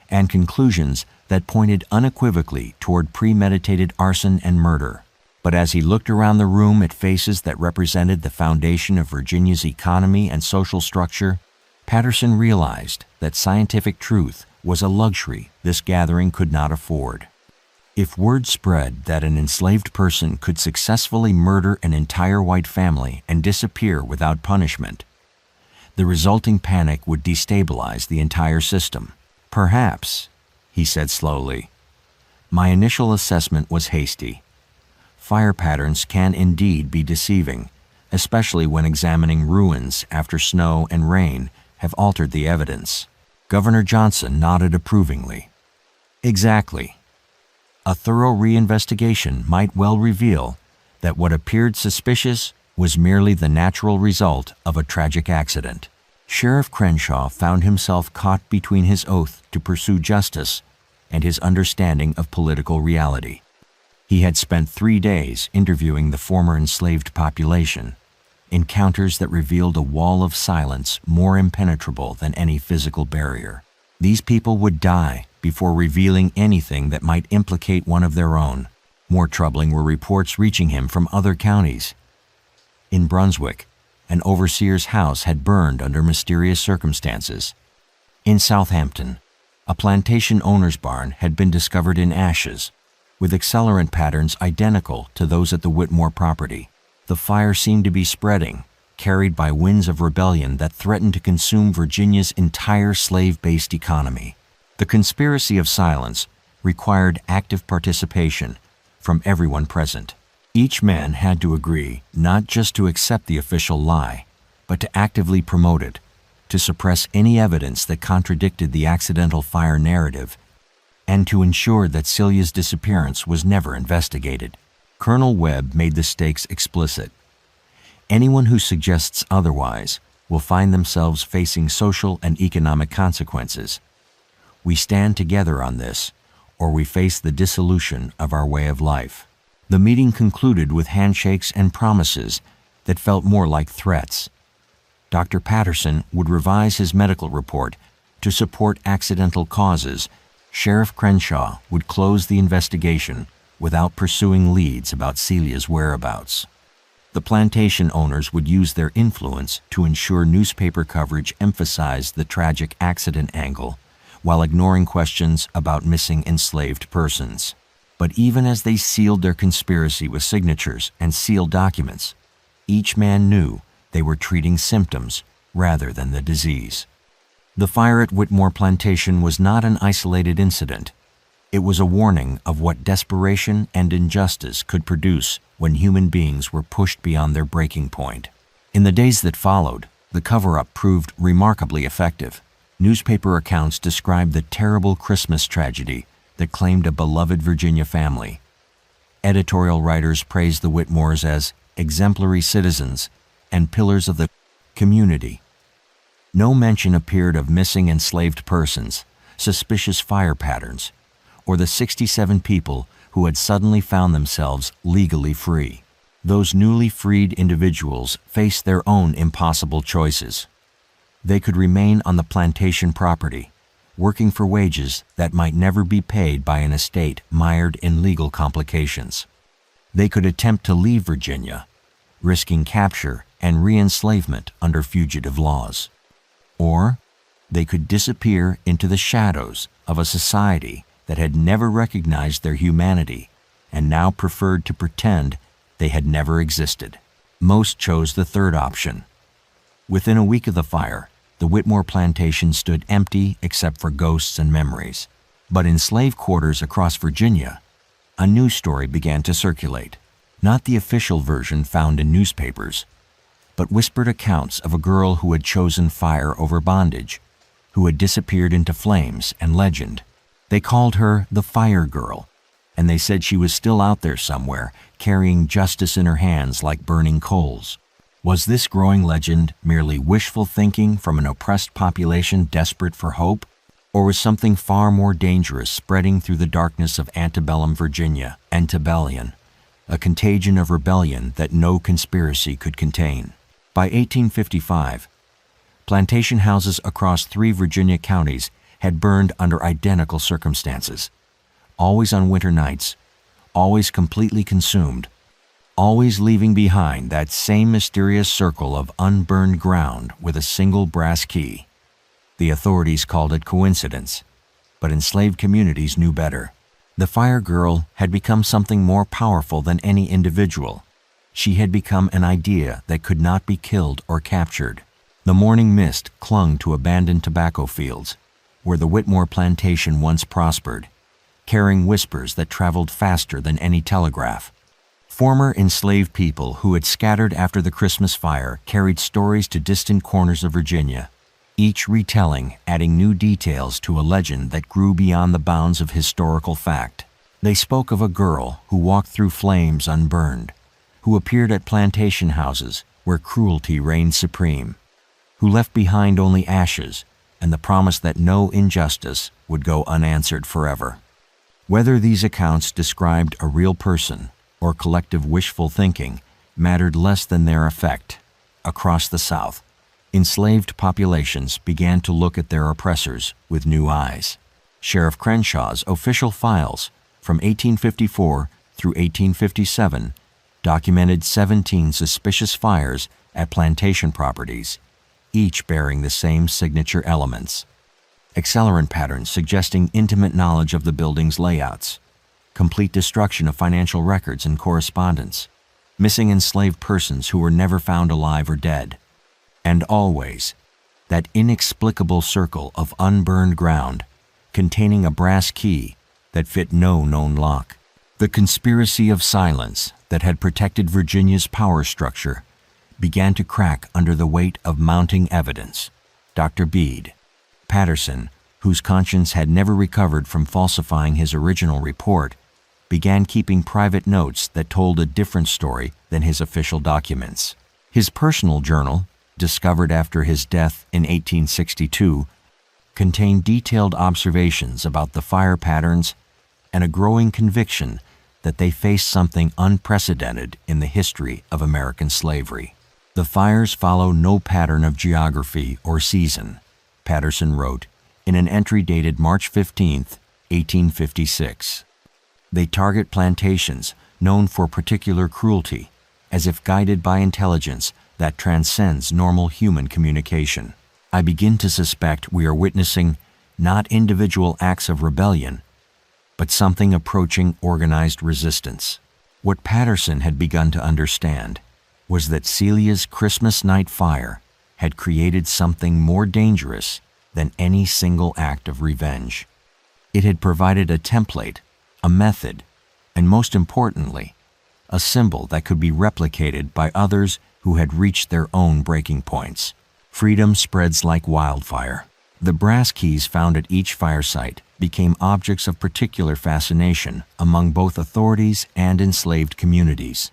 and conclusions that pointed unequivocally toward premeditated arson and murder. But as he looked around the room at faces that represented the foundation of Virginia's economy and social structure, Patterson realized that scientific truth was a luxury this gathering could not afford. If word spread that an enslaved person could successfully murder an entire white family and disappear without punishment, the resulting panic would destabilize the entire system. Perhaps, he said slowly, my initial assessment was hasty. Fire patterns can indeed be deceiving, especially when examining ruins after snow and rain have altered the evidence. Governor Johnson nodded approvingly. Exactly. A thorough reinvestigation might well reveal that what appeared suspicious was merely the natural result of a tragic accident. Sheriff Crenshaw found himself caught between his oath to pursue justice and his understanding of political reality. He had spent 3 days interviewing the former enslaved population, encounters that revealed a wall of silence more impenetrable than any physical barrier. These people would die before revealing anything that might implicate one of their own. More troubling were reports reaching him from other counties. In Brunswick, an overseer's house had burned under mysterious circumstances. In Southampton, a plantation owner's barn had been discovered in ashes, with accelerant patterns identical to those at the Whitmore property. The fire seemed to be spreading, carried by winds of rebellion that threatened to consume Virginia's entire slave-based economy. The conspiracy of silence required active participation from everyone present. Each man had to agree not just to accept the official lie, but to actively promote it, to suppress any evidence that contradicted the accidental fire narrative, and to ensure that Celia's disappearance was never investigated. Colonel Webb made the stakes explicit. Anyone who suggests otherwise will find themselves facing social and economic consequences. We stand together on this, or we face the dissolution of our way of life. The meeting concluded with handshakes and promises that felt more like threats. Dr. Patterson would revise his medical report to support accidental causes. Sheriff Crenshaw would close the investigation without pursuing leads about Celia's whereabouts. The plantation owners would use their influence to ensure newspaper coverage emphasized the tragic accident angle while ignoring questions about missing enslaved persons. But even as they sealed their conspiracy with signatures and sealed documents, each man knew they were treating symptoms rather than the disease. The fire at Whitmore Plantation was not an isolated incident. It was a warning of what desperation and injustice could produce when human beings were pushed beyond their breaking point. In the days that followed, the cover-up proved remarkably effective. Newspaper accounts described the terrible Christmas tragedy that claimed a beloved Virginia family. Editorial writers praised the Whitmores as exemplary citizens and pillars of the community. No mention appeared of missing enslaved persons, suspicious fire patterns, or the 67 people who had suddenly found themselves legally free. Those newly freed individuals faced their own impossible choices. They could remain on the plantation property, working for wages that might never be paid by an estate mired in legal complications. They could attempt to leave Virginia, risking capture and re-enslavement under fugitive laws. Or they could disappear into the shadows of a society that had never recognized their humanity and now preferred to pretend they had never existed. Most chose the third option. Within a week of the fire, the Whitmore plantation stood empty except for ghosts and memories. But in slave quarters across Virginia, a news story began to circulate. Not the official version found in newspapers, but whispered accounts of a girl who had chosen fire over bondage, who had disappeared into flames and legend. They called her the Fire Girl, and they said she was still out there somewhere, carrying justice in her hands like burning coals. Was this growing legend merely wishful thinking from an oppressed population desperate for hope? Or was something far more dangerous spreading through the darkness of antebellum Virginia, antebellion, a contagion of rebellion that no conspiracy could contain? By 1855, plantation houses across 3 Virginia counties had burned under identical circumstances, always on winter nights, always completely consumed, always leaving behind that same mysterious circle of unburned ground with a single brass key. The authorities called it coincidence, but enslaved communities knew better. The Fire Girl had become something more powerful than any individual. She had become an idea that could not be killed or captured. The morning mist clung to abandoned tobacco fields, where the Whitmore plantation once prospered, carrying whispers that traveled faster than any telegraph. Former enslaved people who had scattered after the Christmas fire carried stories to distant corners of Virginia, each retelling adding new details to a legend that grew beyond the bounds of historical fact. They spoke of a girl who walked through flames unburned, who appeared at plantation houses where cruelty reigned supreme, who left behind only ashes and the promise that no injustice would go unanswered forever. Whether these accounts described a real person or collective wishful thinking mattered less than their effect. Across the South, enslaved populations began to look at their oppressors with new eyes. Sheriff Crenshaw's official files from 1854 through 1857 documented 17 suspicious fires at plantation properties, each bearing the same signature elements. Accelerant patterns suggesting intimate knowledge of the building's layouts, complete destruction of financial records and correspondence, missing enslaved persons who were never found alive or dead, and always that inexplicable circle of unburned ground containing a brass key that fit no known lock. The conspiracy of silence that had protected Virginia's power structure began to crack under the weight of mounting evidence. Dr. Bede, Patterson, whose conscience had never recovered from falsifying his original report, began keeping private notes that told a different story than his official documents. His personal journal, discovered after his death in 1862, contained detailed observations about the fire patterns and a growing conviction that they faced something unprecedented in the history of American slavery. The fires follow no pattern of geography or season, Patterson wrote in an entry dated March 15, 1856. They target plantations known for particular cruelty, as if guided by intelligence that transcends normal human communication. I begin to suspect we are witnessing not individual acts of rebellion, but something approaching organized resistance. What Patterson had begun to understand was that Celia's Christmas night fire had created something more dangerous than any single act of revenge. It had provided a template, a method, and most importantly, a symbol that could be replicated by others who had reached their own breaking points. Freedom spreads like wildfire. The brass keys found at each fire site became objects of particular fascination among both authorities and enslaved communities.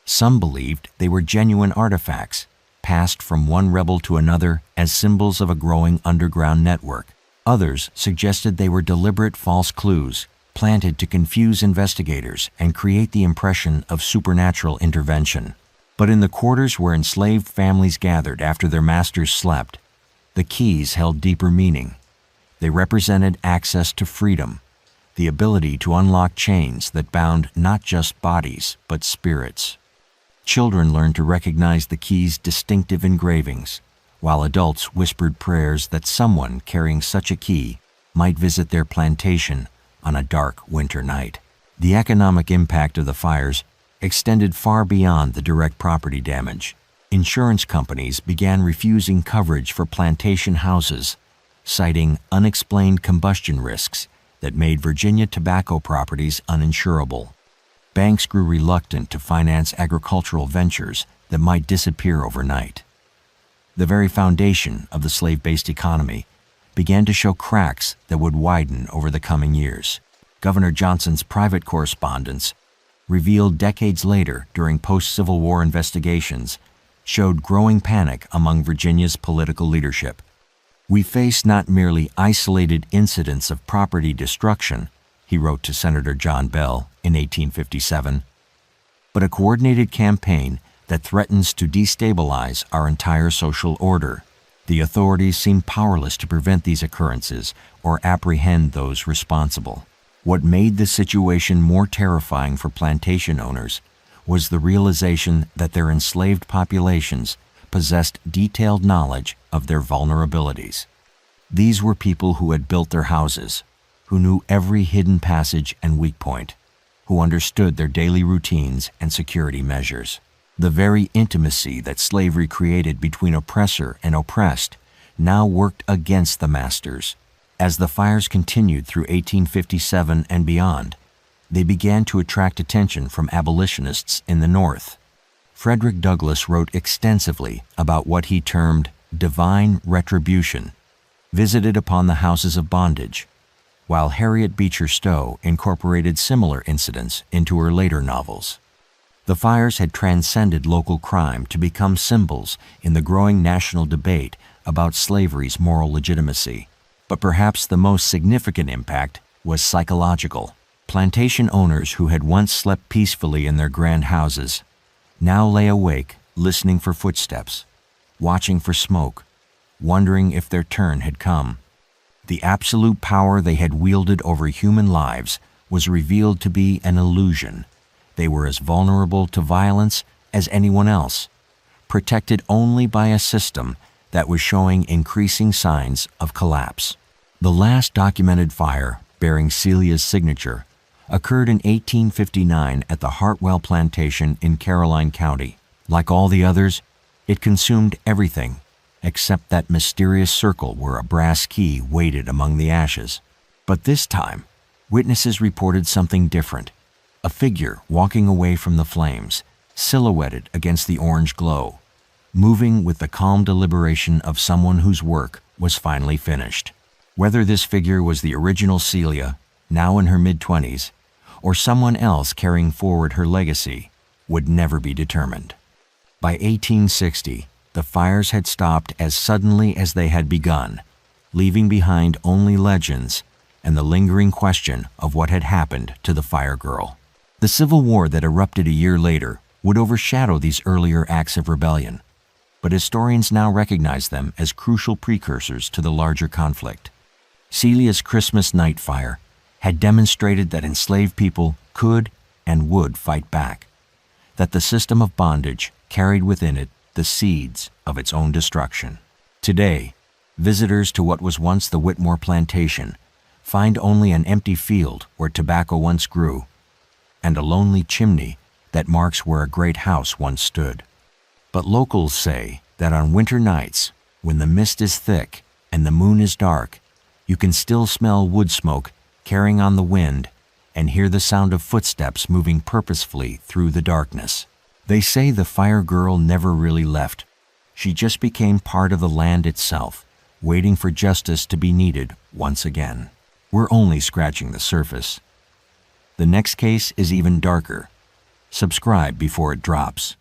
Some believed they were genuine artifacts, passed from one rebel to another as symbols of a growing underground network. Others suggested they were deliberate false clues, planted to confuse investigators and create the impression of supernatural intervention. But in the quarters where enslaved families gathered after their masters slept, the keys held deeper meaning, They represented access to freedom, the ability to unlock chains that bound not just bodies, but spirits. Children learned to recognize the key's distinctive engravings, while adults whispered prayers that someone carrying such a key might visit their plantation on a dark winter night. The economic impact of the fires extended far beyond the direct property damage. Insurance companies began refusing coverage for plantation houses, citing unexplained combustion risks that made Virginia tobacco properties uninsurable. Banks grew reluctant to finance agricultural ventures that might disappear overnight. The very foundation of the slave-based economy began to show cracks that would widen over the coming years. Governor Johnson's private correspondence, revealed decades later during post-Civil War investigations, showed growing panic among Virginia's political leadership. "We face not merely isolated incidents of property destruction," he wrote to Senator John Bell in 1857, "but a coordinated campaign that threatens to destabilize our entire social order. The authorities seem powerless to prevent these occurrences or apprehend those responsible." What made the situation more terrifying for plantation owners was the realization that their enslaved populations possessed detailed knowledge of their vulnerabilities. These were people who had built their houses, who knew every hidden passage and weak point, who understood their daily routines and security measures. The very intimacy that slavery created between oppressor and oppressed now worked against the masters. As the fires continued through 1857 and beyond, they began to attract attention from abolitionists in the North. Frederick Douglass wrote extensively about what he termed divine retribution, visited upon the houses of bondage, while Harriet Beecher Stowe incorporated similar incidents into her later novels. The fires had transcended local crime to become symbols in the growing national debate about slavery's moral legitimacy. But perhaps the most significant impact was psychological. Plantation owners who had once slept peacefully in their grand houses now lay awake, listening for footsteps, watching for smoke, wondering if their turn had come. The absolute power they had wielded over human lives was revealed to be an illusion. They were as vulnerable to violence as anyone else, protected only by a system that was showing increasing signs of collapse. The last documented fire, bearing Celia's signature, occurred in 1859 at the Hartwell Plantation in Caroline County. Like all the others, it consumed everything except that mysterious circle where a brass key waited among the ashes. But this time, witnesses reported something different. A figure walking away from the flames, silhouetted against the orange glow, moving with the calm deliberation of someone whose work was finally finished. Whether this figure was the original Celia, now in her mid-20s, or someone else carrying forward her legacy, would never be determined. By 1860, the fires had stopped as suddenly as they had begun, leaving behind only legends and the lingering question of what had happened to the fire girl. The Civil War that erupted a year later would overshadow these earlier acts of rebellion, but historians now recognize them as crucial precursors to the larger conflict. Celia's Christmas night fire had demonstrated that enslaved people could and would fight back, that the system of bondage carried within it the seeds of its own destruction. Today, visitors to what was once the Whitmore Plantation find only an empty field where tobacco once grew and a lonely chimney that marks where a great house once stood. But locals say that on winter nights, when the mist is thick and the moon is dark, you can still smell wood smoke carrying on the wind and hear the sound of footsteps moving purposefully through the darkness. They say the fire girl never really left. She just became part of the land itself, waiting for justice to be needed once again. We're only scratching the surface. The next case is even darker. Subscribe before it drops.